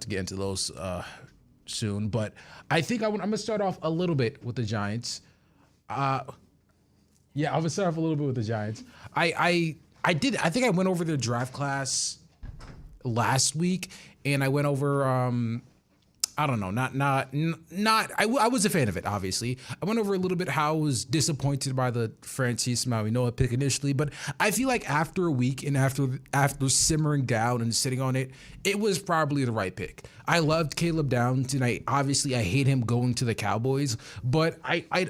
to get into those soon, but I think I'm gonna start off a little bit with the Giants. Uh, yeah, I'm gonna start off a little bit with the Giants. I think I went over their draft class last week, and I went over I don't know, I was a fan of it, obviously. I went over a little bit how I was disappointed by the Francis Mauigoa pick initially, but I feel like after a week and after simmering down and sitting on it, it was probably the right pick. I loved Caleb Downs, and I hate him going to the Cowboys, but I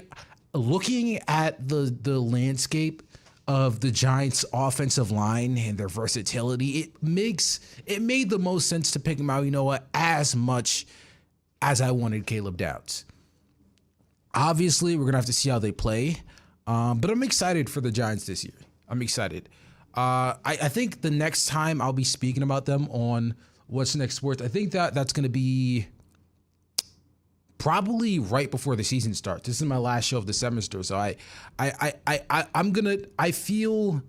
looking at the landscape of the Giants' offensive line and their versatility, it made the most sense to pick Mauigoa as much as I wanted Caleb Downs. Obviously, we're gonna have to see how they play, but I'm excited for the Giants this year. I'm excited. I think the next time I'll be speaking about them on What's Next Sports, I think that's gonna be probably right before the season starts. This is my last show of the semester, so I feel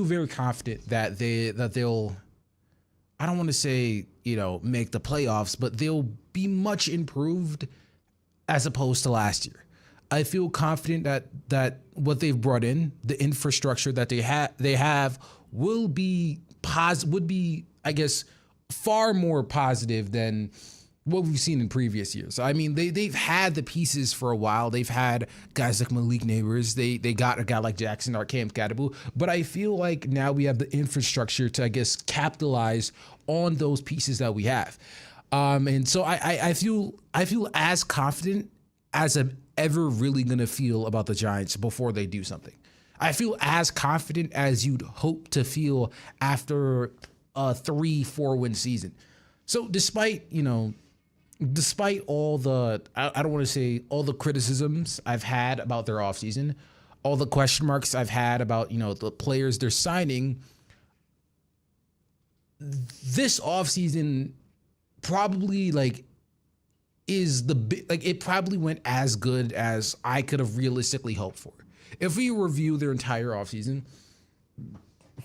very confident that they'll. I don't want to say, make the playoffs, but they'll be much improved as opposed to last year. I feel confident that what they've brought in, the infrastructure that they have would be, I guess, far more positive than what we've seen in previous years. I mean, they've had the pieces for a while. They've had guys like Malik Neighbors. They got a guy like Jackson Arcam-Cadabu. But I feel like now we have the infrastructure to, I guess, capitalize on those pieces that we have. And so I feel as confident as I'm ever really gonna feel about the Giants before they do something. I feel as confident as you'd hope to feel after a 3-4 win season. So despite all the, I don't want to say all the criticisms I've had about their offseason, all the question marks I've had about, the players they're signing, this offseason probably it probably went as good as I could have realistically hoped for. If we review their entire offseason,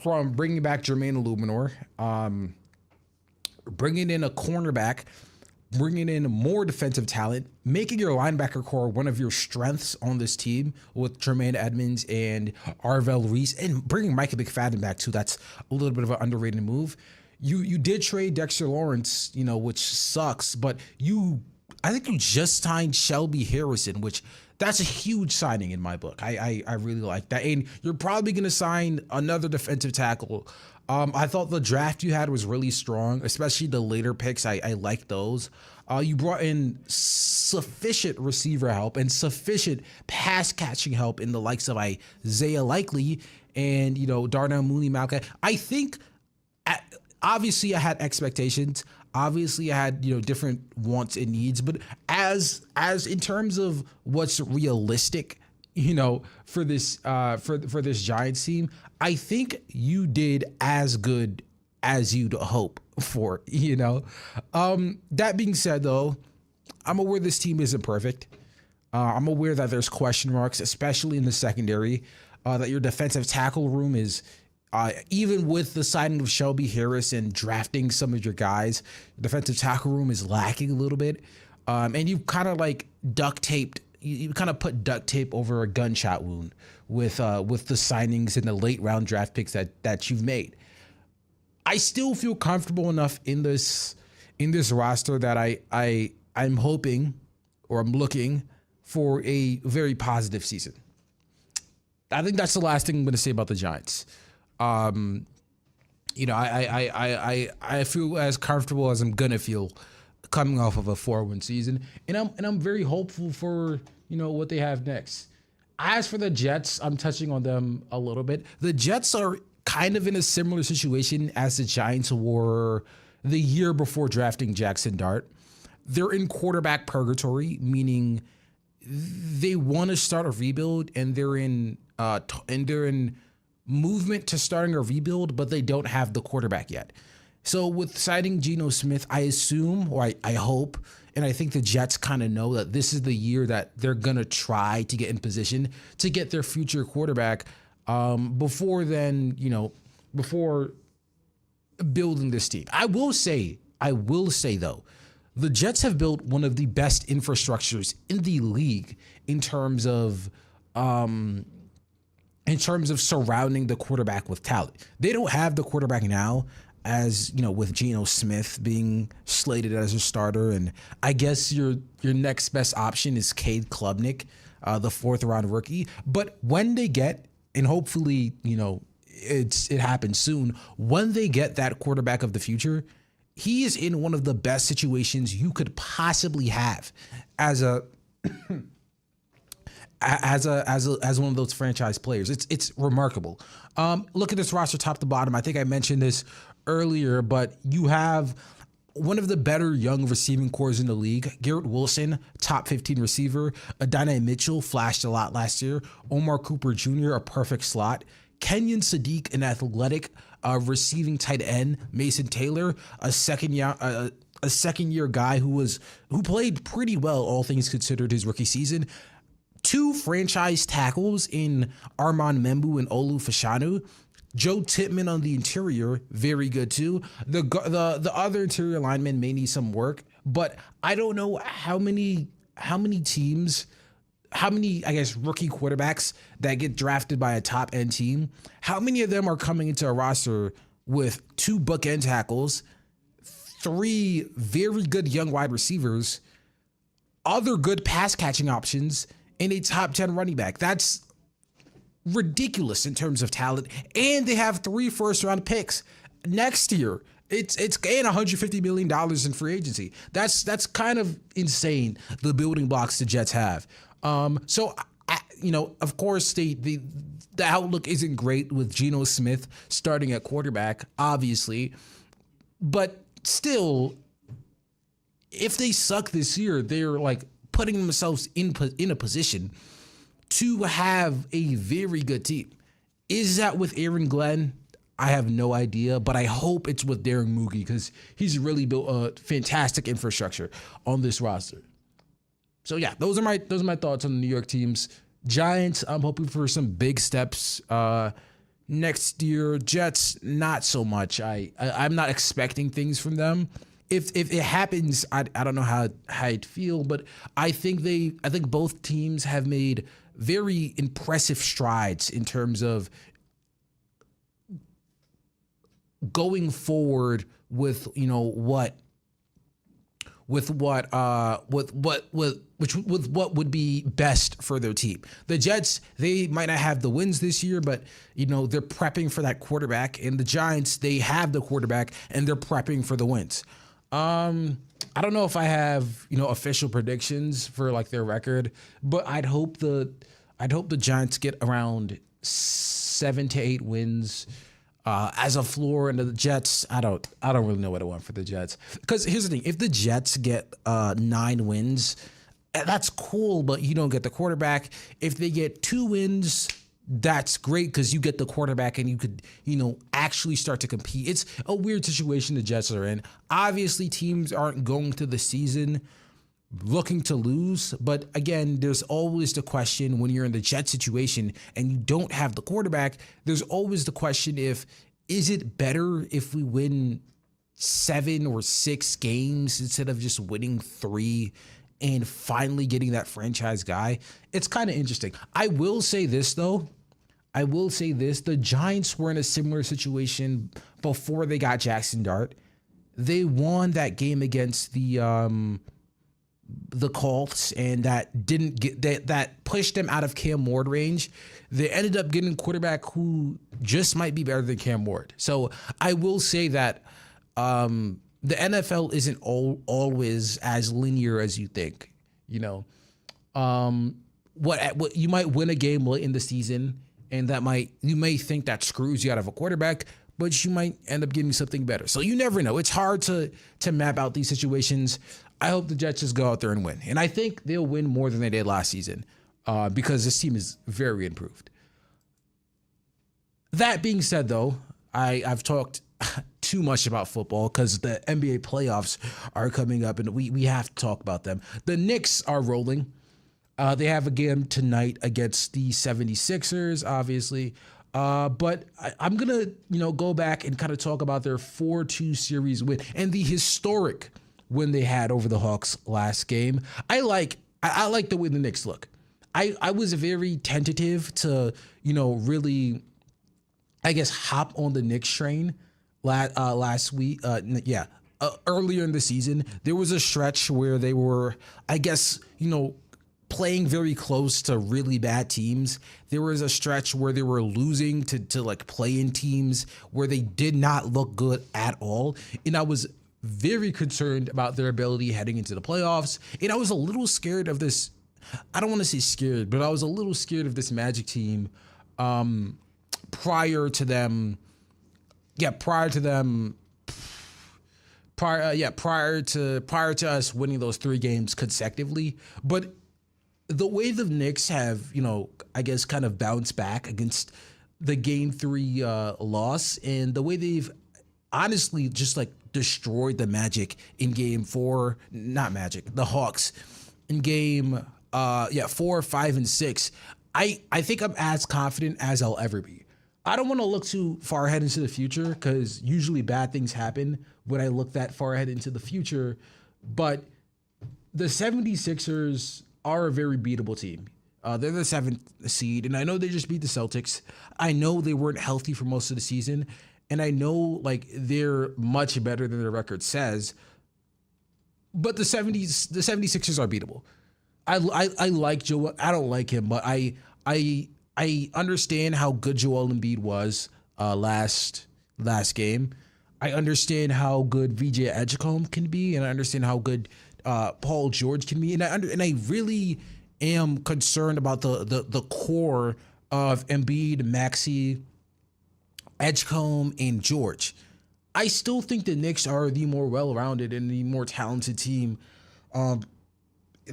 from bringing back Jermaine Illuminor, bringing in a cornerback, bringing in more defensive talent, making your linebacker core one of your strengths on this team with Tremaine Edmonds and Arvell Reese, and bringing Micah McFadden back too. That's a little bit of an underrated move. You did trade Dexter Lawrence, which sucks, but I think you just signed Shelby Harrison, which that's a huge signing in my book. I really like that. And you're probably going to sign another defensive tackle. I thought the draft you had was really strong, especially the later picks. I like those. You brought in sufficient receiver help and sufficient pass catching help in the likes of Isaiah Likely and, Darnell Mooney Malka. I think, obviously, I had expectations. Obviously, I had, different wants and needs, but as in terms of what's realistic, for this for this Giants team, I think you did as good as you'd hope for, That being said, though, I'm aware this team isn't perfect. I'm aware that there's question marks, especially in the secondary, that your defensive tackle room is, even with the signing of Shelby Harris and drafting some of your guys, the defensive tackle room is lacking a little bit. And you've kind of you kind of put duct tape over a gunshot wound with the signings and the late round draft picks that you've made. I still feel comfortable enough in this roster that I'm hoping, or I'm looking for, a very positive season. I think that's the last thing I'm going to say about the Giants. I feel as comfortable as I'm gonna feel coming off of a 4-win season, and I'm very hopeful for what they have next. As for the Jets, I'm touching on them a little bit. The Jets are kind of in a similar situation as the Giants were the year before drafting Jackson Dart. They're in quarterback purgatory, meaning they want to start a rebuild, and they're in movement to starting a rebuild, but they don't have the quarterback yet. So with signing Geno Smith, I assume, or I hope, and I think the Jets kind of know that this is the year that they're going to try to get in position to get their future quarterback before building this team. I will say, I will say though, the Jets have built one of the best infrastructures in the league in terms of surrounding the quarterback with talent. They don't have the quarterback now, as you know, with Geno Smith being slated as a starter, and I guess your next best option is Cade Klubnik, the 4th-round rookie. But when they get, and hopefully, you know, it happens soon, when they get that quarterback of the future, he is in one of the best situations you could possibly have as a one of those franchise players. It's remarkable. Look at this roster top to bottom. I think I mentioned this earlier, but you have one of the better young receiving cores in the league. Garrett Wilson, top 15 receiver. Adonai Mitchell flashed a lot last year. Omar Cooper Jr., a perfect slot. Kenyon Sadiq, an athletic receiving tight end. Mason Taylor, a second year guy who played pretty well, all things considered, his rookie season. 2 franchise tackles in Armand Membu and Olu Fashanu. Joe Tippmann on the interior, very good too. The other interior linemen may need some work, but I don't know how many teams, I guess, rookie quarterbacks that get drafted by a top end team, how many of them are coming into a roster with 2 bookend tackles, 3 very good young wide receivers, other good pass catching options, and a top 10 running back. That's ridiculous in terms of talent. And they have 3 first-round picks next year. It's getting $150 million in free agency. That's kind of insane, the building blocks the Jets have. So, you know, of course, the outlook isn't great with Geno Smith starting at quarterback, obviously. But still, if they suck this year, they're like putting themselves in a position to have a very good team. Is that with Aaron Glenn? I have no idea, but I hope it's with Darren Moogie because he's really built a fantastic infrastructure on this roster. So yeah, those are my thoughts on the New York teams. Giants, I'm hoping for some big steps next year. Jets, not so much. I'm not expecting things from them. If it happens, I don't know how I'd feel, but I think both teams have made very impressive strides in terms of going forward with what would be best for their team. The Jets, they might not have the wins this year, but they're prepping for that quarterback. And the Giants, they have the quarterback and they're prepping for the wins. I don't know if I have, official predictions for like their record, but I'd hope the Giants get around 7 to 8 wins as a floor, and the Jets, I don't really know what I want for the Jets. Because here's the thing, if the Jets get 9 wins, that's cool, but you don't get the quarterback. If they get 2 wins, that's great because you get the quarterback and you could, actually start to compete. It's a weird situation the Jets are in. Obviously, teams aren't going to the season looking to lose. But again, there's always the question when you're in the Jets situation and you don't have the quarterback, there's always the question is it better if we win 7 or 6 games instead of just winning 3 and finally getting that franchise guy? It's kind of interesting. I will say this, though. The Giants were in a similar situation before they got Jackson Dart. They won that game against the Colts, and that pushed them out of Cam Ward range. They ended up getting a quarterback who just might be better than Cam Ward. So I will say that the NFL isn't always as linear as you think. What you might win a game late in the season, and you may think that screws you out of a quarterback, but you might end up getting something better. So you never know. It's hard to map out these situations. I hope the Jets just go out there and win, and I think they'll win more than they did last season because this team is very improved. That being said, though, I've talked too much about football because the NBA playoffs are coming up and we have to talk about them. The Knicks are rolling. They have a game tonight against the 76ers, obviously. But I'm gonna, go back and kind of talk about their 4-2 series win and the historic win they had over the Hawks last game. I like the way the Knicks look. I was very tentative to, really, I guess, hop on the Knicks train last week. Earlier in the season, there was a stretch where they were, I guess, playing very close to really bad teams. There was a stretch where they were losing to like play-in teams where they did not look good at all. And I was very concerned about their ability heading into the playoffs. And I was a little scared of this. I don't want to say scared, but I was a little scared of this Magic team prior to us winning those 3 games consecutively. But the way the Knicks have, I guess kind of bounced back against the game 3 loss, and the way they've honestly just like destroyed the Magic in game 4, the Hawks in game 4, 5, and 6. I think I'm as confident as I'll ever be. I don't want to look too far ahead into the future because usually bad things happen when I look that far ahead into the future. But the 76ers are a very beatable team. They're the 7th seed, and I know they just beat the Celtics. I know they weren't healthy for most of the season, and I know like they're much better than their record says. But the 76ers are beatable. I like Joel. I don't like him, but I understand how good Joel Embiid was last game. I understand how good VJ Edgecombe can be, and I understand how good Paul George can be, and I really am concerned about the core of Embiid, Maxey, Edgecombe, and George. I still think the Knicks are the more well-rounded and the more talented team, and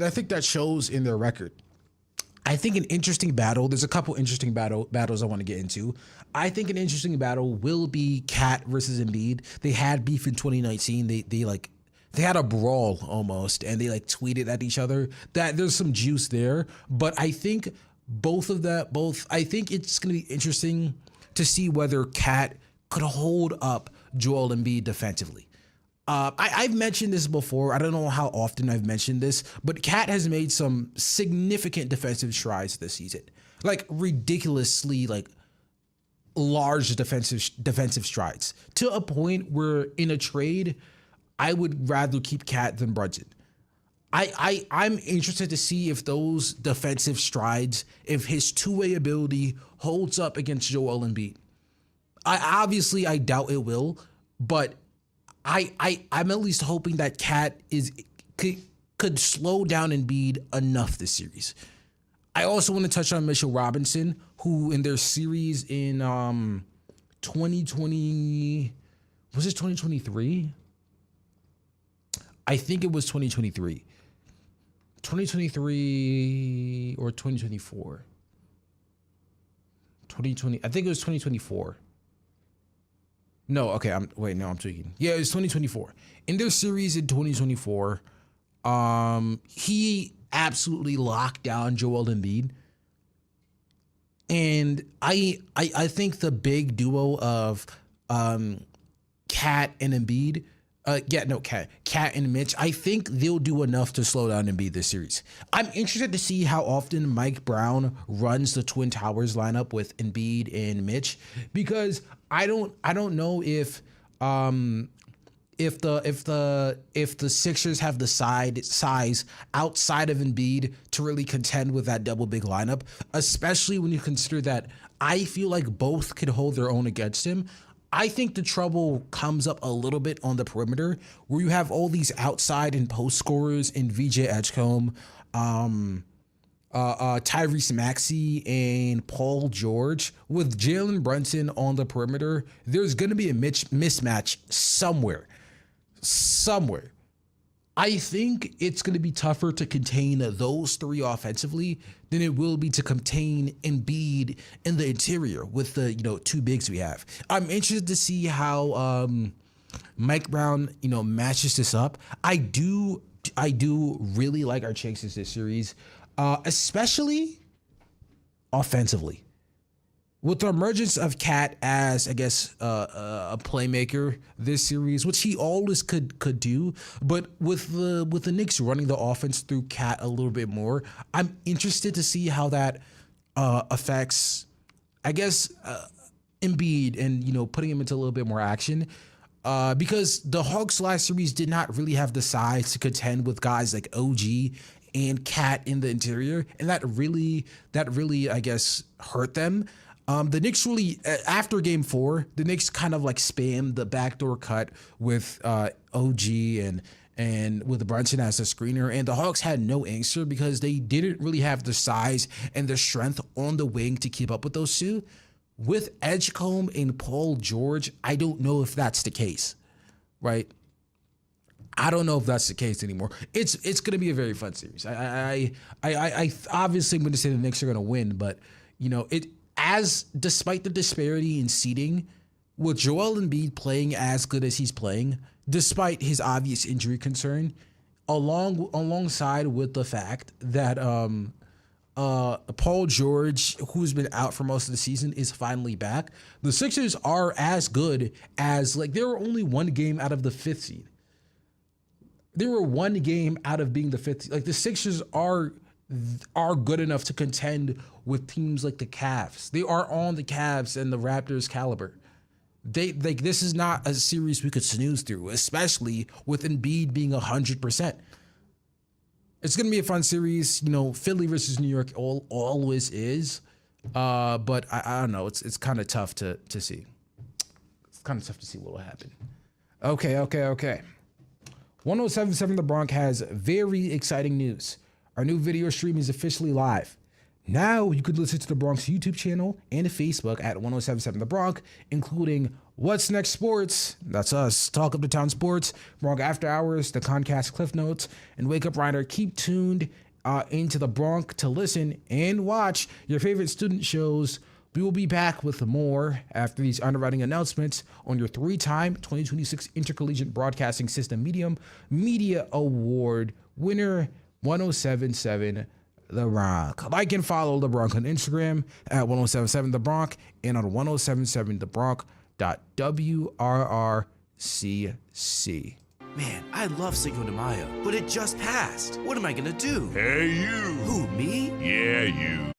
I think that shows in their record. I think an interesting battle, there's a couple interesting battles I want to get into. I think an interesting battle will be Cat versus Embiid. They had beef in 2019. They had a brawl almost, and they like tweeted at each other. That there's some juice there, but I think I think it's going to be interesting to see whether Cat could hold up Joel Embiid defensively. I've mentioned this before. I don't know how often I've mentioned this, but Cat has made some significant defensive strides this season, like ridiculously like large defensive strides, to a point where in a trade, I would rather keep Cat than Brunson. I'm interested to see if those defensive strides, if his two-way ability holds up against Joel Embiid. I doubt it will, but I'm at least hoping that Cat could slow down Embiid enough this series. I also want to touch on Mitchell Robinson, who in their series in 2020, was it 2023? I think it was 2023. 2023 or 2024. 2020, I think it was 2024. No, okay, I'm tweaking. Yeah, it was 2024. In their series in 2024, he absolutely locked down Joel Embiid. And I think the big duo of Cat and Embiid, Cat and Mitch, I think they'll do enough to slow down Embiid this series. I'm interested to see how often Mike Brown runs the Twin Towers lineup with Embiid and Mitch, because I don't know if the Sixers have the size outside of Embiid to really contend with that double big lineup, especially when you consider that I feel like both could hold their own against him. I think the trouble comes up a little bit on the perimeter, where you have all these outside and post scorers in VJ Edgecombe, Tyrese Maxey, and Paul George. With Jalen Brunson on the perimeter, there's going to be a mismatch somewhere. I think it's going to be tougher to contain those three offensively than it will be to contain Embiid in the interior with the two bigs we have. I'm interested to see how Mike Brown matches this up. I do really like our chances this series, especially offensively. with the emergence of Cat as, I guess, a playmaker this series, which he always could do, but with the Knicks running the offense through Cat a little bit more, I'm interested to see how that affects, I guess, Embiid, and putting him into a little bit more action. Because the Hawks last series did not really have the size to contend with guys like OG and Cat in the interior, and that really, I guess, hurt them. The Knicks really, after Game 4, the Knicks kind of like spammed the backdoor cut with OG and with Brunson as a screener, and the Hawks had no answer because they didn't really have the size and the strength on the wing to keep up with those two. With Edgecombe and Paul George, I don't know if that's the case, right? I don't know if that's the case anymore. It's going to be a very fun series. I obviously I'm going to say the Knicks are going to win, but despite the disparity in seeding, with Joel Embiid playing as good as he's playing, despite his obvious injury concern, alongside with the fact that Paul George, who's been out for most of the season, is finally back. The Sixers are as good as, they were only one game out of the fifth seed. They were one game out of being the fifth seed. The Sixers are good enough to contend with teams like the Cavs. They are on the Cavs and the Raptors caliber. This is not a series we could snooze through, especially with Embiid being 100%. It's going to be a fun series. Philly versus New York always is. But I don't know. It's kind of tough to see. It's kind of tough to see what will happen. Okay. 1077 The Bronx has very exciting news. Our new video stream is officially live. Now you could listen to the Bronx YouTube channel and Facebook at 1077 The Bronx, including What's Next Sports, that's us, Talk Up the Town Sports, Bronx After Hours, the Concast Cliff Notes, and Wake Up Rider. Keep tuned into the Bronx to listen and watch your favorite student shows. We will be back with more after these underwriting announcements on your 3-time 2026 Intercollegiate Broadcasting System Media Award winner, 1077 The Bronx. Like and follow The Bronx on Instagram at 1077 The Bronx and on 1077thebronx.wrrcc. Man, I love Cinco de Mayo, but it just passed. What am I gonna do? Hey, you. Who, me? Yeah, you.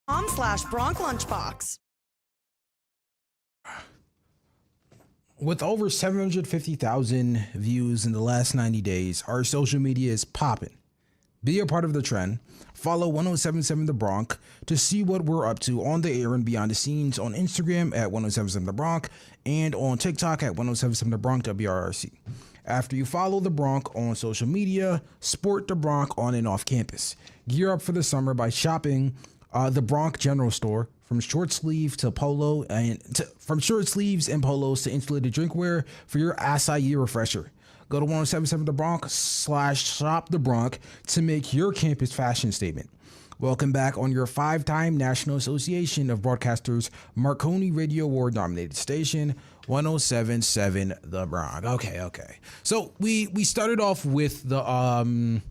Bronc Lunchbox. With over 750,000 views in the last 90 days, our social media is popping. Be a part of the trend. Follow 1077 The Bronc to see what we're up to on the air and beyond the scenes on Instagram at 1077 The Bronc and on TikTok at 1077 The Bronc WRRC. After you follow The Bronc on social media, sport The Bronc on and off campus. Gear up for the summer by shopping the Bronc General Store. From short sleeve to polo from short sleeves and polos to insulated drinkware for your acai refresher. Go to 1077 The Bronc /shop The Bronc to make your campus fashion statement. Welcome back on your 5-time National Association of Broadcasters Marconi Radio Award nominated station, 1077 The Bronc. Okay. So we started off with the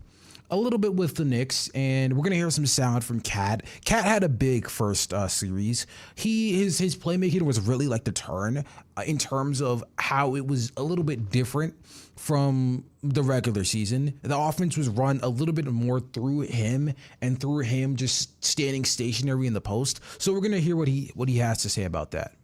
a little bit with the Knicks, and we're gonna hear some sound from Cat. Cat had a big first series. His playmaking was really like the turn in terms of how it was a little bit different from the regular season. The offense was run a little bit more through him and through him just standing stationary in the post. So we're gonna hear what he has to say about that.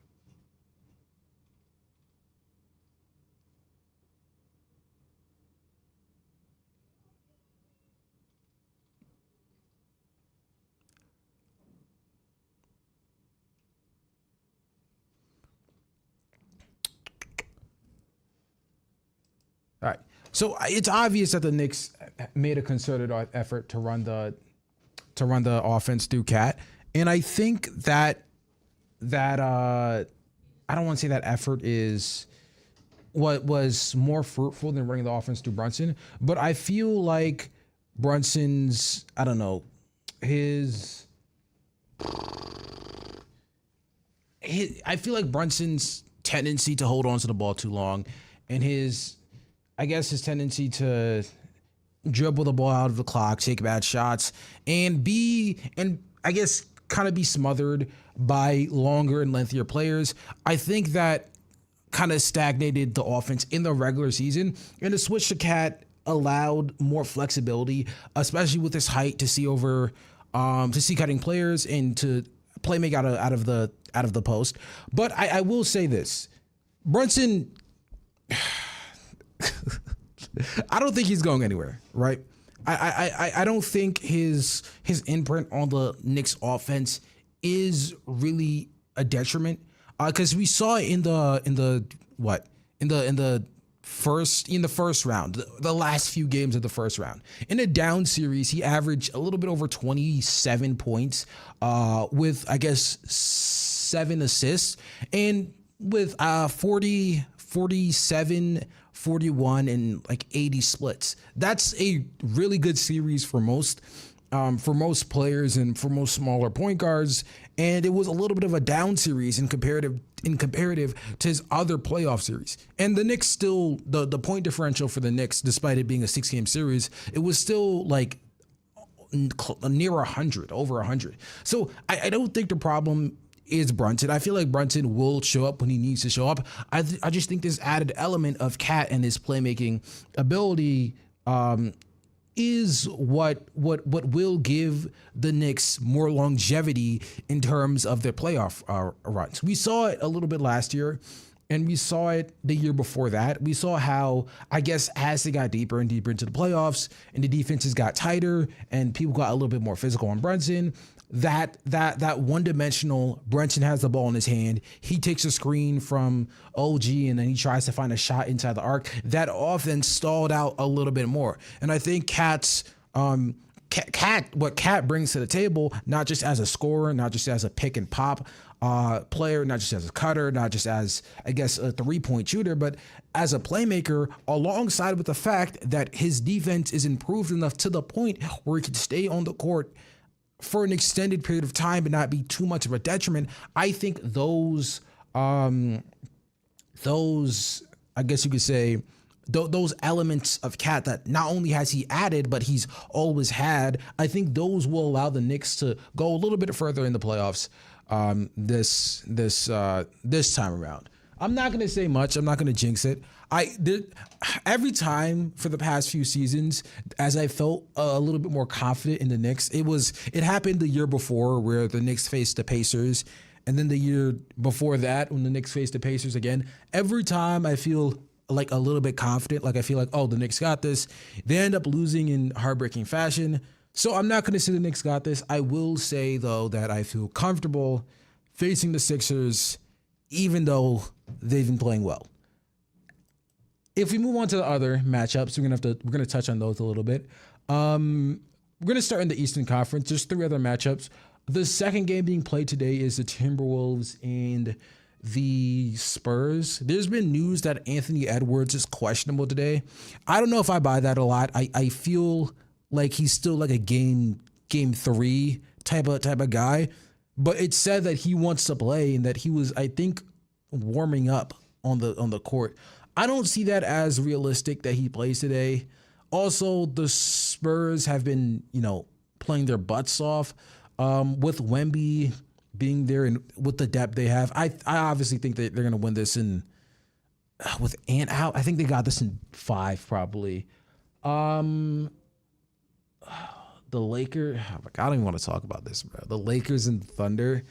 All right. So it's obvious that the Knicks made a concerted effort to run the offense through Cat, and I think that I don't want to say that effort is what was more fruitful than running the offense through Brunson, but I feel like Brunson's I feel like Brunson's tendency to hold on to the ball too long, and his tendency to dribble the ball out of the clock, take bad shots, and kind of be smothered by longer and lengthier players. I think that kind of stagnated the offense in the regular season, and the switch to Cat allowed more flexibility, especially with his height, to see cutting players and to play make out of the post. But I will say this, Brunson, I don't think he's going anywhere, right? I don't think his imprint on the Knicks offense is really a detriment, because we saw it in the first round, the last few games of the first round. In a down series, he averaged a little bit over 27 points, with 7 assists, and with 40, 47, 41, and 80 splits. That's a really good series for most players and for most smaller point guards. And it was a little bit of a down series in comparative to his other playoff series. And the Knicks still, the point differential for the Knicks, despite it being a 6-game series, it was still near 100, over 100. So I don't think the problem is Brunson. I feel like Brunson will show up when he needs to show up. I just think this added element of Cat and his playmaking ability is what will give the Knicks more longevity in terms of their playoff runs. We saw it a little bit last year, and we saw it the year before that. We saw how, as they got deeper and deeper into the playoffs and the defenses got tighter and people got a little bit more physical on Brunson, that one-dimensional Brunson has the ball in his hand. He takes a screen from OG and then he tries to find a shot inside the arc. That offense stalled out a little bit more. And I think what Cat brings to the table, not just as a scorer, not just as a pick and pop player, not just as a cutter, not just as, a 3-point shooter, but as a playmaker, alongside with the fact that his defense is improved enough to the point where he can stay on the court for an extended period of time but not be too much of a detriment. I think those elements of Cat that not only has he added, but he's always had, I think those will allow the Knicks to go a little bit further in the playoffs this time around. I'm not going to say much. I'm not going to jinx it. Every time for the past few seasons, as I felt a little bit more confident in the Knicks, it happened the year before where the Knicks faced the Pacers, and then the year before that when the Knicks faced the Pacers again. Every time I feel like a little bit confident, like I feel like, oh, the Knicks got this. They end up losing in heartbreaking fashion. So I'm not going to say the Knicks got this. I will say, though, that I feel comfortable facing the Sixers, even though they've been playing well. If we move on to the other matchups, we're gonna touch on those a little bit. We're gonna start in the Eastern Conference. There's 3 other matchups. The second game being played today is the Timberwolves and the Spurs. There's been news that Anthony Edwards is questionable today. I don't know if I buy that a lot. I feel like he's still like a game 3 type of guy, but it said that he wants to play and that he was, I think, warming up on the court. I don't see that as realistic that he plays today. Also, the Spurs have been, playing their butts off. With Wemby being there and with the depth they have, I obviously think that they're going to win this with Ant out. I think they got this in 5 probably. The Lakers, I don't even want to talk about this, bro. The Lakers and Thunder.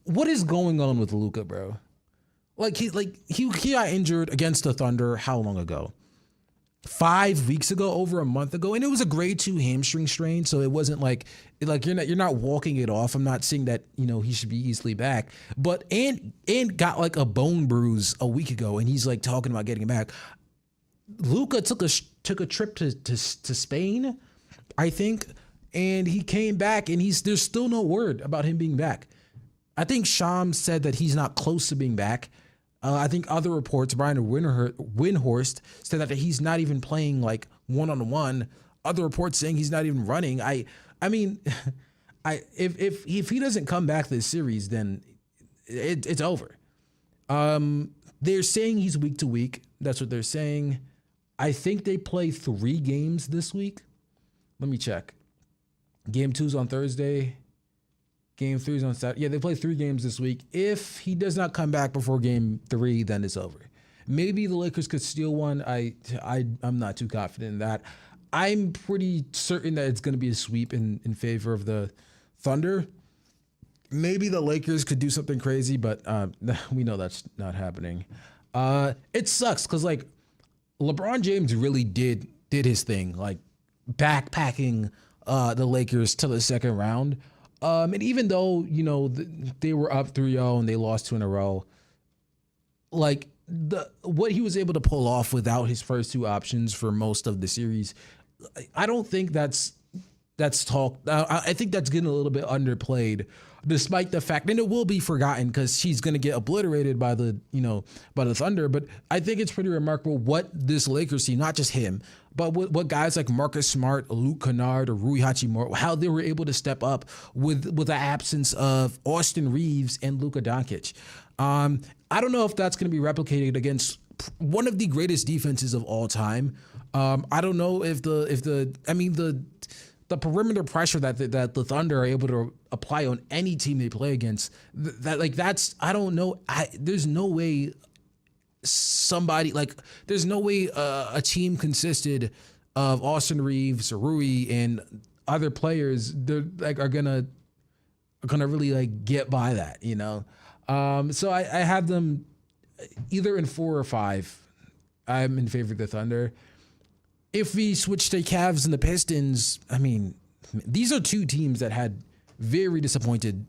What is going on with Luka, bro? He got injured against the Thunder how long ago? 5 weeks ago, over a month ago, and it was a grade 2 hamstring strain, so it wasn't like you're not walking it off. I'm not saying that he should be easily back, but and got like a bone bruise a week ago, and he's like talking about getting back. Luka took a trip to Spain, I think, and he came back, and there's still no word about him being back. I think Shams said that he's not close to being back. I think other reports, Brian Windhorst, said that he's not even playing like one-on-one. Other reports saying he's not even running. If he doesn't come back this series, then it's over. They're saying he's week to week. That's what they're saying. I think they play 3 games this week. Let me check. Game 2's on Thursday. Game 3's on Saturday. Yeah, they play 3 games this week. If he does not come back before game 3, then it's over. Maybe the Lakers could steal one. I'm not too confident in that. I'm pretty certain that it's going to be a sweep in favor of the Thunder. Maybe the Lakers could do something crazy, but we know that's not happening. It sucks because like LeBron James really did his thing, like backpacking the Lakers to the second round. And even though, they were up 3-0 and they lost 2 in a row, like what he was able to pull off without his first 2 options for most of the series, I don't think that's talked. I think that's getting a little bit underplayed, despite the fact, and it will be forgotten because she's going to get obliterated by the Thunder. But I think it's pretty remarkable what this Lakers team, not just him, but what guys like Marcus Smart, Luke Kennard, or Rui Hachimura, how they were able to step up with the absence of Austin Reeves and Luka Doncic. I don't know if that's going to be replicated against one of the greatest defenses of all time. I don't know if the perimeter pressure that the Thunder are able to apply on any team they play against, I don't know. There's no way a team consisted of Austin Reeves, Rui, and other players are gonna really get by that, So I have them either in 4 or 5. I'm in favor of the Thunder. If we switch to Cavs and the Pistons, these are 2 teams that had very disappointing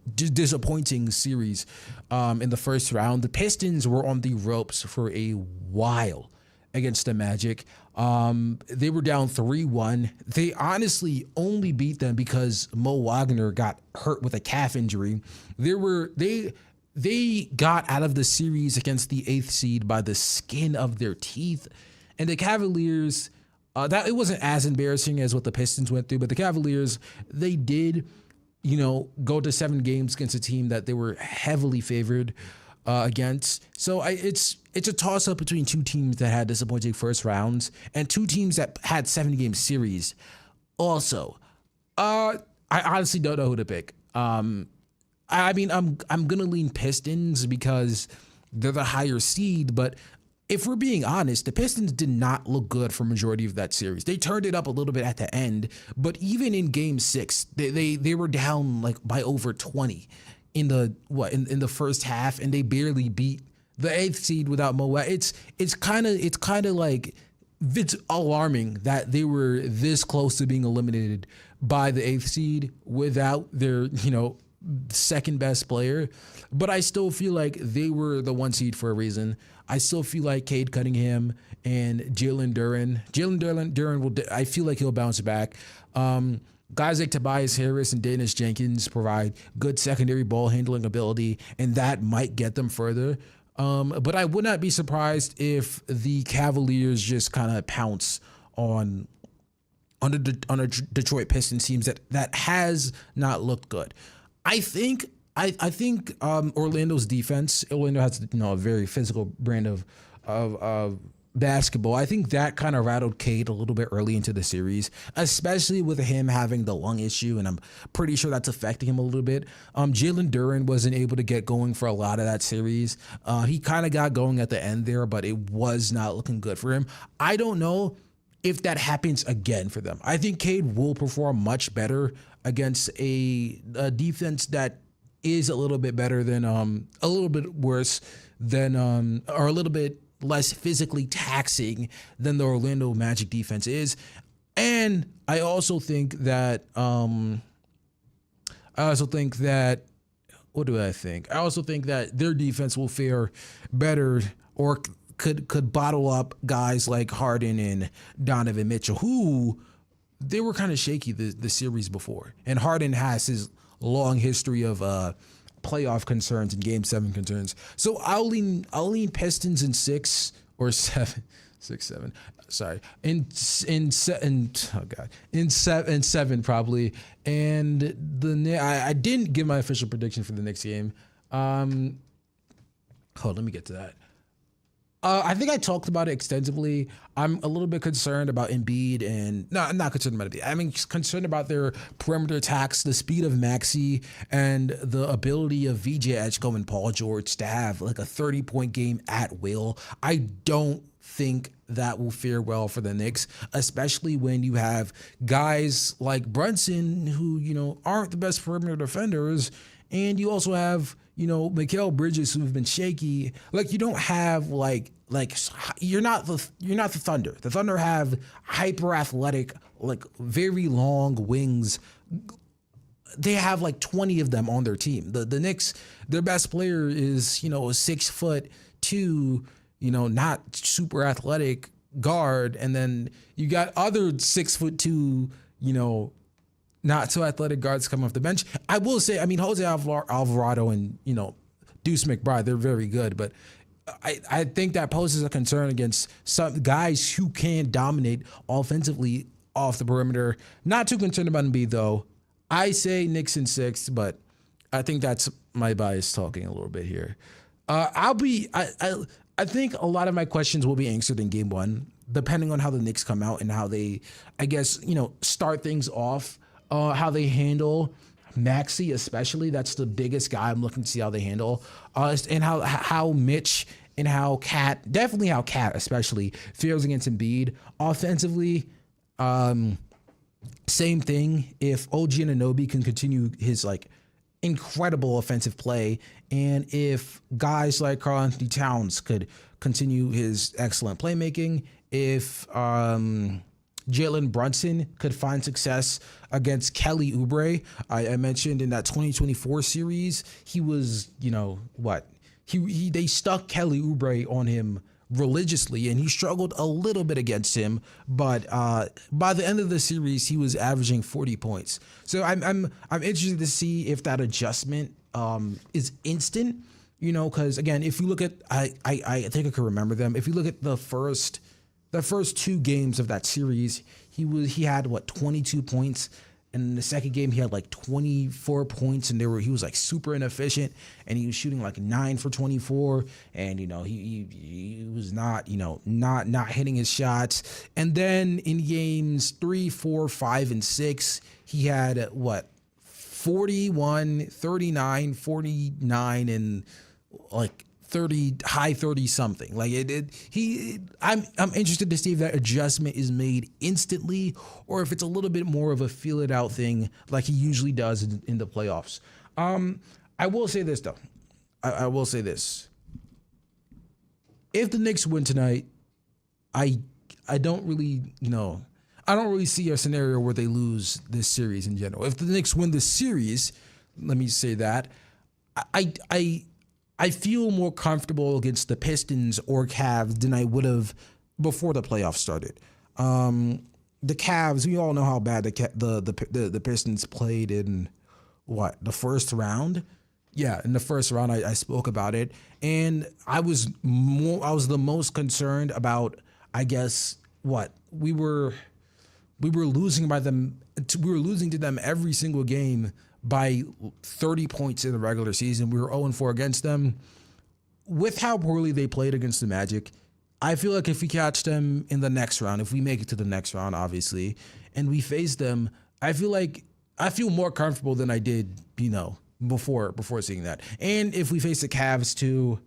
series in the first round. The Pistons were on the ropes for a while against the Magic. They were down 3-1. They honestly only beat them because Mo Wagner got hurt with a calf injury. They got out of the series against the 8th seed by the skin of their teeth. And the Cavaliers, that it wasn't as embarrassing as what the Pistons went through, but the Cavaliers, they did, go to 7 games against a team that they were heavily favored against. So it's a toss-up between 2 teams that had disappointing first rounds and 2 teams that had 7-game series. Also, I honestly don't know who to pick. I'm gonna lean Pistons because they're the higher seed, but if we're being honest, the Pistons did not look good for majority of that series. They turned it up a little bit at the end, but even in Game 6, they were down like by over 20 in the first half, and they barely beat the 8th seed without Moet. It's kind of like, it's alarming that they were this close to being eliminated by the 8th seed without their, second best player. But I still feel like they were the 1 seed for a reason. I still feel like Cade Cunningham and Jalen Duren I feel like he'll bounce back. Guys like Tobias Harris and Dennis Jenkins provide good secondary ball handling ability, and that might get them further. But I would not be surprised if the Cavaliers just kind of pounce on a Detroit Pistons teams that has not looked good. I think Orlando's defense. Orlando has a very physical brand of basketball. I think that kind of rattled Cade a little bit early into the series, especially with him having the lung issue, and I'm pretty sure that's affecting him a little bit. Jalen Duren wasn't able to get going for a lot of that series. He kind of got going at the end there, but it was not looking good for him. I don't know if that happens again for them. I think Cade will perform much better against a defense that is a little bit better than a little bit worse than or a little bit less physically taxing than the Orlando Magic defense is. And I also think that what do I think? I also think that their defense will fare better, or could bottle up guys like Harden and Donovan Mitchell, who they were kind of shaky the series before. And Harden has his long history of playoff concerns and Game 7 concerns. So I'll lean Pistons in 6 or 7. 6-7. Sorry, in 7 probably. And I didn't give my official prediction for the Knicks game. Hold on, let me get to that. I think I talked about it extensively. I'm a little bit concerned about Embiid, and no, I'm not concerned about Embiid. I'm concerned about their perimeter attacks, the speed of Maxey, and the ability of VJ Edgecombe and Paul George to have like a 30-point game at will. I don't think that will fare well for the Knicks, especially when you have guys like Brunson who, aren't the best perimeter defenders, and you also have Mikal Bridges, who've been shaky. Like, you don't have you're not the Thunder. The Thunder have hyper athletic, very long wings. They have 20 of them on their team. The Knicks, their best player is 6'2", not super athletic guard, and then you got other 6'2", not so athletic guards coming off the bench. I will say, Jose Alvarado and, Deuce McBride, they're very good, but I think that poses a concern against some guys who can dominate offensively off the perimeter. Not too concerned about Embiid, though. I say Knicks in 6, but I think that's my bias talking a little bit here. I think a lot of my questions will be answered in Game 1, depending on how the Knicks come out and how they, start things off. How they handle Maxey, especially. That's the biggest guy I'm looking to see how they handle. And how Mitch and how Cat especially fares against Embiid. Offensively, same thing. If OG Anunoby can continue his incredible offensive play, and if guys like Karl-Anthony Towns could continue his excellent playmaking, if Jalen Brunson could find success against Kelly Oubre. I mentioned in that 2024 series, he was, they stuck Kelly Oubre on him religiously, and he struggled a little bit against him. But by the end of the series, he was averaging 40 points. So I'm interested to see if that adjustment is instant. Because again, if you look at, I think I can remember them. If you look at the first 2 games of that series, he had 22 points, and in the second game he had 24 points, and he was super inefficient, and he was shooting 9 for 24, and he was not hitting his shots. And then in games 3, 4, 5, and 6, he had 41, 39, 49, and high 30 something. Like I'm interested to see if that adjustment is made instantly or if it's a little bit more of a feel it out thing like he usually does in the playoffs. I will say this though. I will say this. If the Knicks win tonight, I don't really, I don't really see a scenario where they lose this series in general. If the Knicks win this series, let me say that, I feel more comfortable against the Pistons or Cavs than I would have before the playoffs started. The Cavs, we all know how bad the Pistons played in the first round. Yeah, in the first round, I spoke about it, and I was the most concerned about, I guess, we were losing by them. We were losing to them every single game by 30 points in the regular season. We were 0-4 against them. With how poorly they played against the Magic, I feel like if we catch them in the next round, if we make it to the next round, obviously, and we face them, I feel more comfortable than I did, before seeing that. And if we face the Cavs too,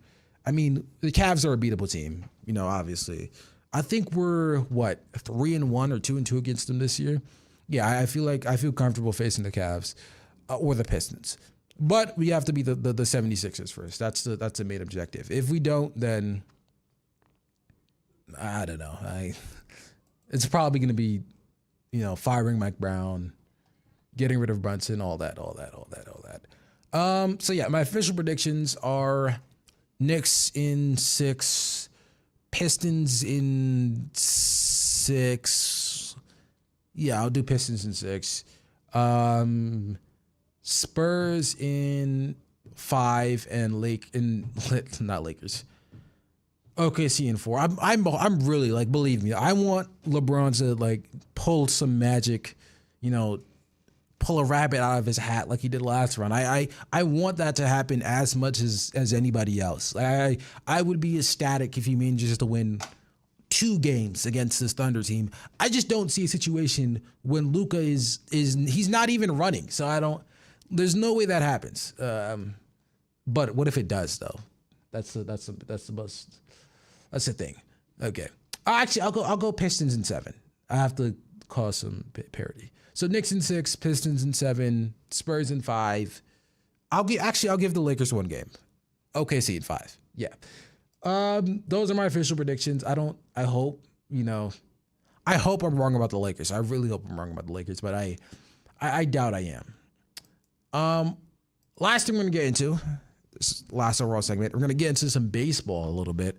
I mean, the Cavs are a beatable team, obviously. I think we're 3-1 or 2-2 against them this year. Yeah, I feel comfortable facing the Cavs or the Pistons. But we have to be the 76ers first. That's the main objective. If we don't, then I don't know. It's probably going to be, firing Mike Brown, getting rid of Brunson, all that. So yeah, my official predictions are Knicks in 6, Pistons in 6. Yeah, I'll do Pistons in 6. Spurs in 5 and not Lakers. OKC in 4. I'm really believe me, I want LeBron to pull some magic, pull a rabbit out of his hat like he did last round. I want that to happen as much as anybody else. I would be ecstatic if he manages to win 2 games against this Thunder team. I just don't see a situation when Luka is he's not even running. So there's no way that happens. But what if it does though? That's the thing. Okay. Actually, I'll go Pistons in 7. I have to cause some parity. So Knicks in 6, Pistons in 7, Spurs in 5. I'll give the Lakers 1 game. OKC in 5. Yeah. Those are my official predictions. I hope I'm wrong about the Lakers. I really hope I'm wrong about the Lakers, but I doubt I am. Last thing we're going to get into, this last overall segment, we're going to get into some baseball a little bit.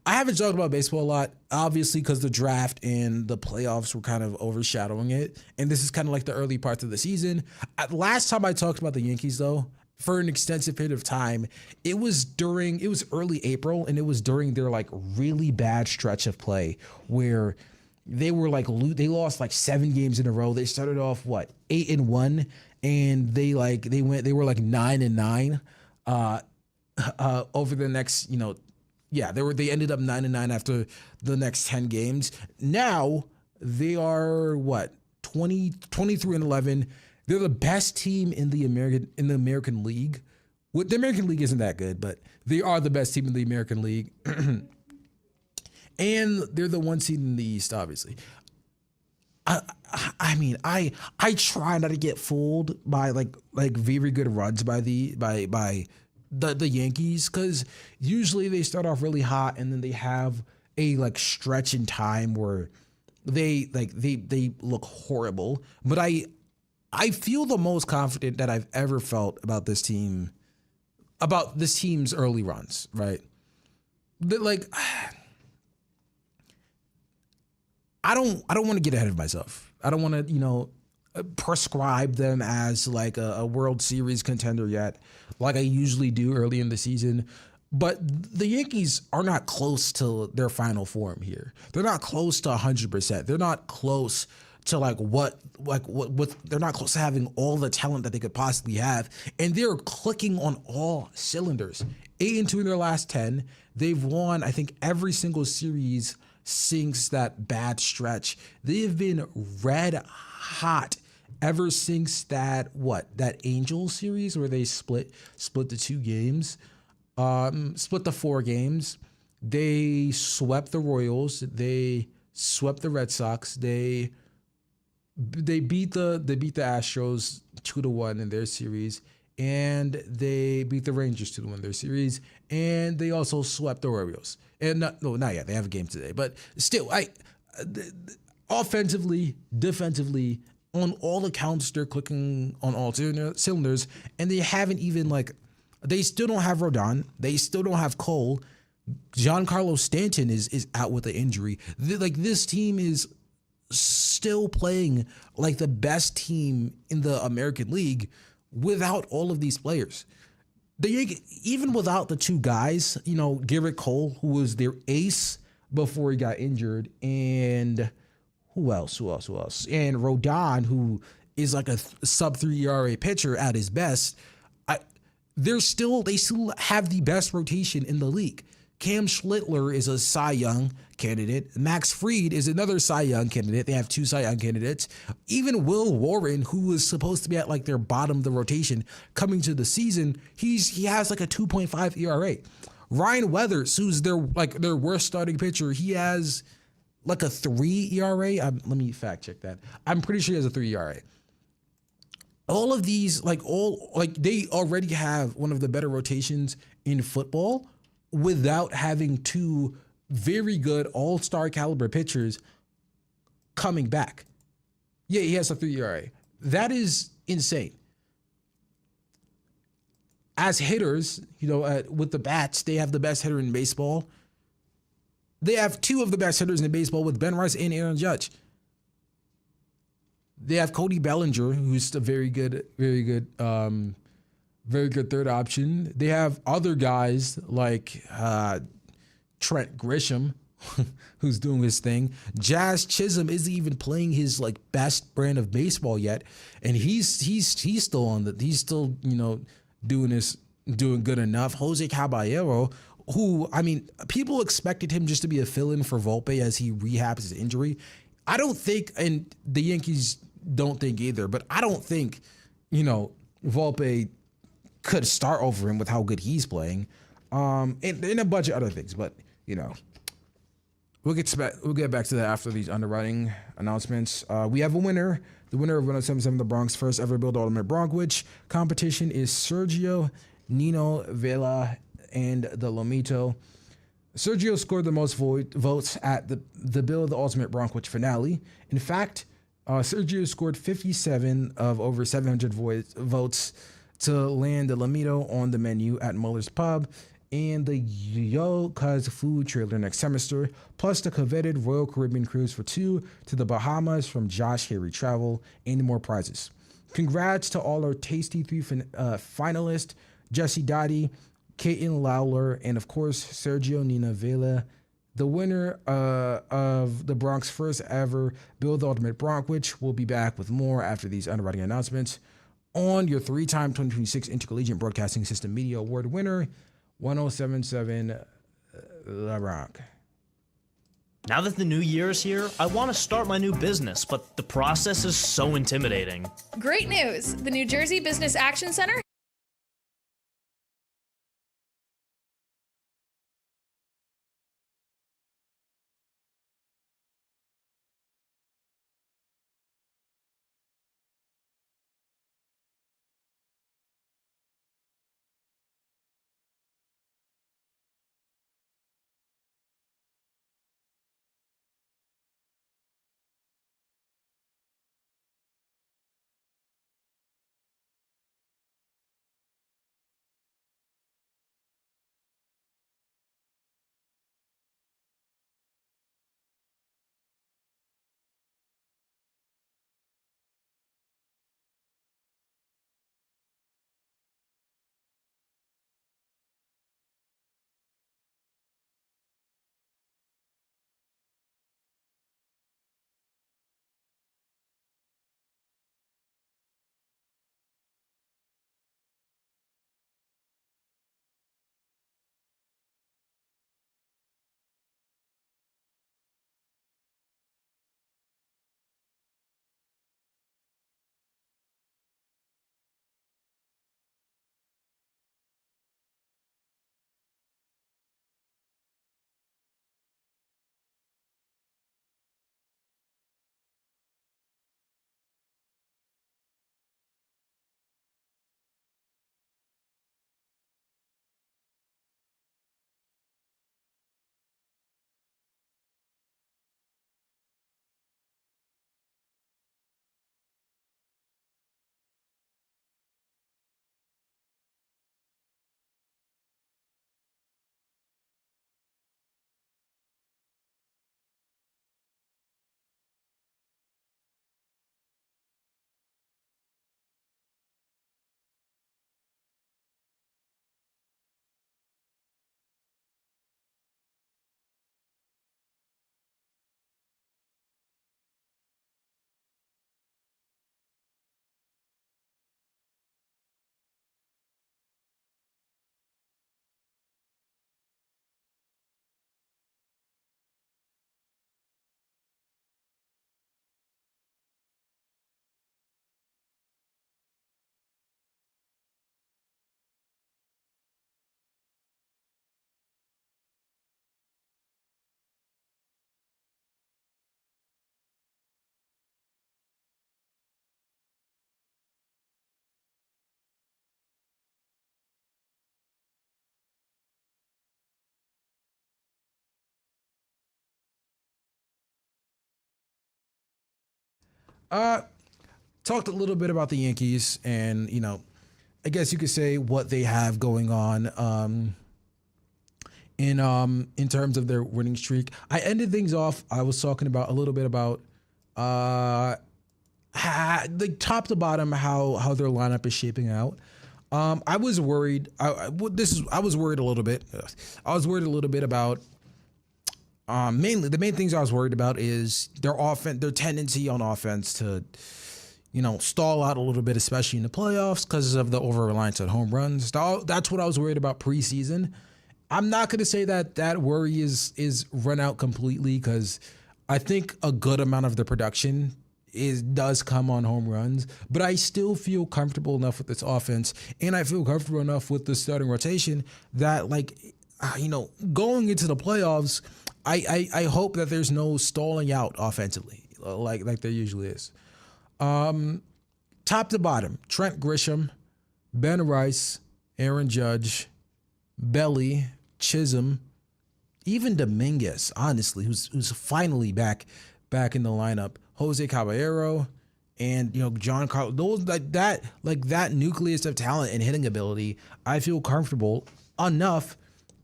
I haven't talked about baseball a lot, obviously, because the draft and the playoffs were kind of overshadowing it. And this is kind of like the early parts of the season. Last time I talked about the Yankees, though, for an extensive period of time, it was early April, and it was during their really bad stretch of play where they were they lost 7 games in a row. They started off 8-1, and they were 9-9 over the next, they ended up 9-9 after the next 10 games. Now they are 23-11. They're the best team in the American League. The American League isn't that good, but they are the best team in the American League. And they're the 1 seed in the East, obviously. I mean, I try not to get fooled by very good runs by the Yankees, because usually they start off really hot and then they have a stretch in time where they look horrible. But I feel the most confident that I've ever felt about this team's early runs, right? I don't want to get ahead of myself. I don't want to, prescribe them as a World Series contender yet, like I usually do early in the season. But the Yankees are not close to their final form here. They're not close to 100%. They're not close to they're not close to having all the talent that they could possibly have. And they're clicking on all cylinders. 8-2 in their last 10. They've won, I think, every single series since that bad stretch. They have been red hot ever since that Angels series where they split the 2 games. split the 4 games. They swept the Royals. They swept the Red Sox. They beat the Astros 2-1 in their series, and they beat the Rangers 2-1 in their series, and they also swept the Orioles. And not yet. They have a game today, but still, offensively, defensively, on all accounts, they're clicking on all cylinders, and they haven't even they still don't have Rodon. They still don't have Cole. Giancarlo Stanton is out with an injury. This team is still playing like the best team in the American League without all of these players. Even without the 2 guys, Garrett Cole, who was their ace before he got injured, and who else? And Rodon, who is like a sub-3 ERA pitcher at his best. They still have the best rotation in the league. Cam Schlittler is a Cy Young candidate. Max Fried is another Cy Young candidate. They have 2 Cy Young candidates. Even Will Warren, who was supposed to be at their bottom of the rotation coming to the season, he has a 2.5 ERA. Ryan Weathers, who's their worst starting pitcher, he has a 3 ERA. Let me fact check that. I'm pretty sure he has a 3 ERA. All of these, they already have one of the better rotations in football without having 2 very good all-star caliber pitchers coming back. Yeah, he has a 3 ERA. That is insane. As hitters, with the bats, they have the best hitter in baseball. They have 2 of the best hitters in baseball with Ben Rice and Aaron Judge. They have Cody Bellinger, who's a very good third option. They have other guys like Trent Grisham, who's doing his thing. Jazz Chisholm isn't even playing his best brand of baseball yet, and he's still doing good enough. Jose Caballero, who people expected him just to be a fill-in for Volpe as he rehabs his injury. I don't think, and the Yankees don't think either, but I don't think Volpe could start over him with how good he's playing, and a bunch of other things. But we'll get back to that after these underwriting announcements. We have a winner. The winner of 107.7 The Bronx first ever Build Ultimate Bronkwich competition is Sergio Nino Vela and the Lomito. Sergio scored the most votes at the Build the Ultimate Bronkwich finale. In fact, Sergio scored 57 of over 700 votes to land the Lomito on the menu at Muller's Pub and the Yo Cuz food trailer next semester, plus the coveted Royal Caribbean cruise for 2 to the Bahamas from Josh Harry Travel, and more prizes. Congrats to all our tasty 3 finalists, Jesse Dottie, Caitlin Lawler, and of course, Sergio Nina Vela, the winner of the Bronx first ever Build the Ultimate Bronkwich. Will be back with more after these underwriting announcements on your 3-time 2026 Intercollegiate Broadcasting System Media Award winner, 107.7 The Bronx. Now that the new year is here, I want to start my new business, but the process is so intimidating. Great news! The New Jersey Business Action Center Talked a little bit about the Yankees and, I guess you could say what they have going on in terms of their winning streak. I ended things off. I was talking about a little bit about the top to bottom how their lineup is shaping out. I was worried. I was worried a little bit. I was worried a little bit about mainly the main things I was worried about is their tendency on offense to stall out a little bit, especially in the playoffs because of the over-reliance on home runs. That's what I was worried about preseason. I'm not going to say that worry is run out completely because I think a good amount of the production does come on home runs, but I still feel comfortable enough with this offense, and I feel comfortable enough with the starting rotation that, going into the playoffs, I hope that there's no stalling out offensively like there usually is. Top to bottom, Trent Grisham, Ben Rice, Aaron Judge, Belly, Chisholm, even Dominguez, honestly, who's finally back in the lineup. Jose Caballero and John Carlos, those that nucleus of talent and hitting ability, I feel comfortable enough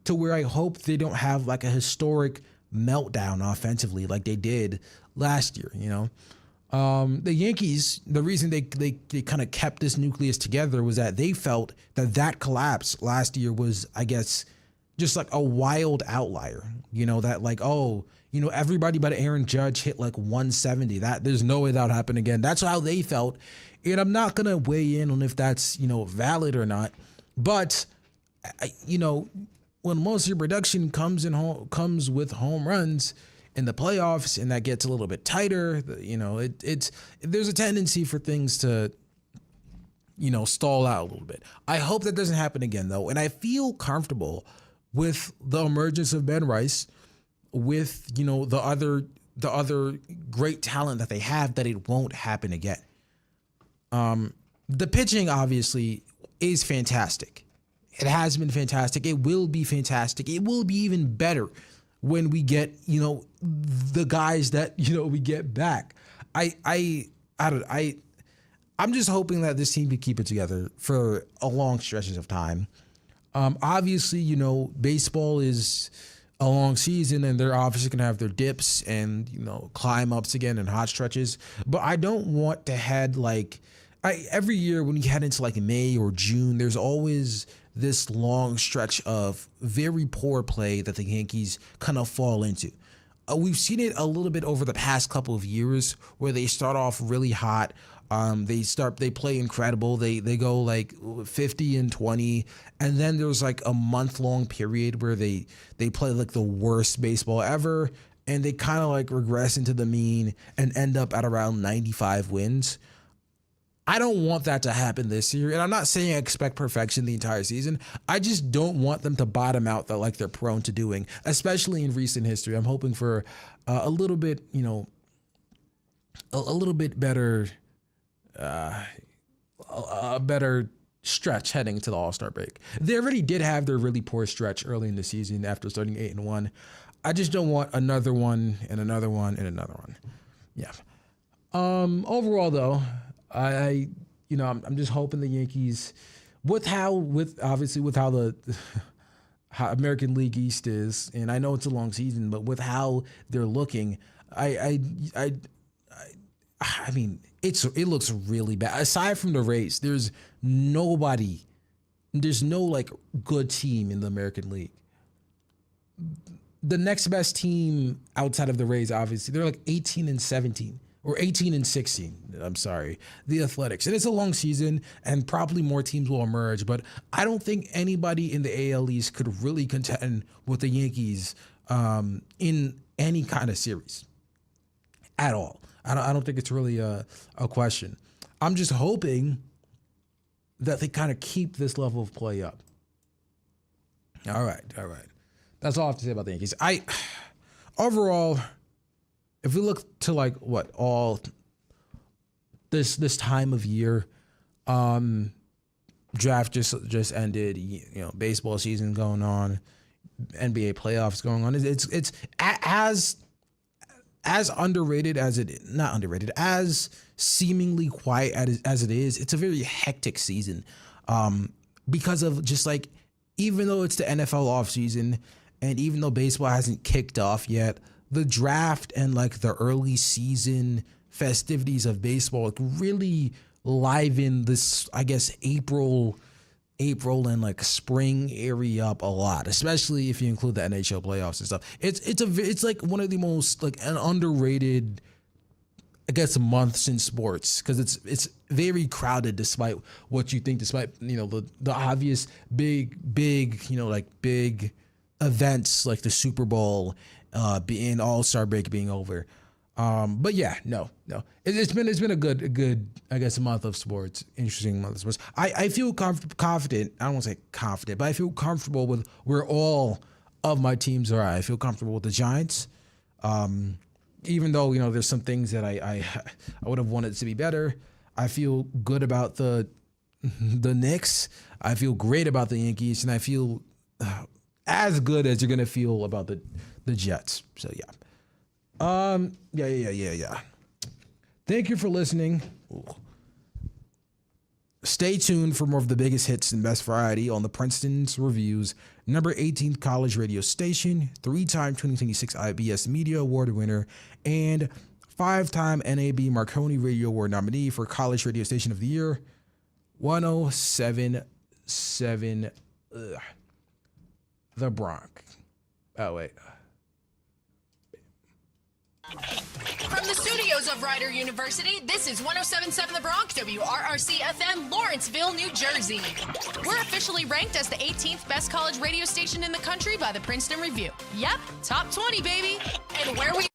to where I hope they don't have like a historic meltdown offensively like they did last year. The Yankees, the reason they kind of kept this nucleus together was that they felt that collapse last year was, I guess, just like a wild outlier. Everybody but Aaron Judge hit like 170. That there's no way that'll happen again. That's how they felt. And I'm not going to weigh in on if that's, valid or not. But, when most of your production comes with home runs in the playoffs and that gets a little bit tighter, there's a tendency for things to, stall out a little bit. I hope that doesn't happen again, though. And I feel comfortable with the emergence of Ben Rice, with the other great talent that they have, that it won't happen again. The pitching obviously is fantastic. It has been fantastic. It will be fantastic. It will be even better when we get the guys that we get back. I'm just hoping that this team can keep it together for a long stretches of time. Obviously, baseball is a long season and they're obviously going to have their dips and, climb ups again and hot stretches. But I don't want to head every year when you head into like May or June, there's always this long stretch of very poor play that the Yankees kind of fall into. We've seen it a little bit over the past couple of years where they start off really hot. They play incredible. They go like 50-20, and then there's like a month-long period where they play like the worst baseball ever, and they kind of like regress into the mean and end up at around 95 wins. I don't want that to happen this year, and I'm not saying I expect perfection the entire season. I just don't want them to bottom out like they're prone to doing, especially in recent history. I'm hoping for a little bit, a little bit better. A better stretch heading into the All-Star break. They already did have their really poor stretch early in the season after starting 8-1. I just don't want another one and another one and another one. Yeah. Overall though, I'm just hoping the Yankees, with how the how American League East is, and I know it's a long season, but with how they're looking, I mean, it looks really bad. Aside from the Rays, there's no like good team in the American League. The next best team outside of the Rays, obviously, they're like 18-17 or 18-16. I'm sorry, the Athletics, and it's a long season, and probably more teams will emerge. But I don't think anybody in the AL East could really contend with the Yankees in any kind of series at all. I don't think it's really a question. I'm just hoping that they kind of keep this level of play up. All right. That's all I have to say about the Yankees. Overall, if we look to like what all this time of year, draft just ended. Baseball season going on, NBA playoffs going on. It's as underrated as not underrated, as seemingly quiet as it is, it's a very hectic season because of just like, even though it's the NFL offseason and even though baseball hasn't kicked off yet, the draft and like the early season festivities of baseball like really liven this, I guess, April and like spring area up a lot, especially if you include the NHL playoffs and stuff. It's like one of the most like an underrated, I guess, months in sports because it's very crowded despite what you think, despite, you know, the obvious big, you know, like big events like the Super Bowl being All-Star break being over. But yeah, no. It's been a good, I guess, a month of sports. Interesting month of sports. I feel confident. I don't want to say confident, but I feel comfortable with where all of my teams are at. I feel comfortable with the Giants. Even though, you know, there's some things that I would have wanted to be better. I feel good about the Knicks. I feel great about the Yankees, and I feel as good as you're gonna feel about the Jets. So yeah. Yeah. Thank you for listening. Ooh. Stay tuned for more of the biggest hits and best variety on the Princeton's Reviews, number 18th college radio station, 3-time 2026 IBS Media Award winner, and 5-time NAB Marconi Radio Award nominee for College Radio Station of the Year, 107.7 The Bronx. Oh, wait. From the studios of Rider University, this is 107.7 The Bronx, WRRC-FM, Lawrenceville, New Jersey. We're officially ranked as the 18th best college radio station in the country by the Princeton Review. Yep, top 20, baby. And where we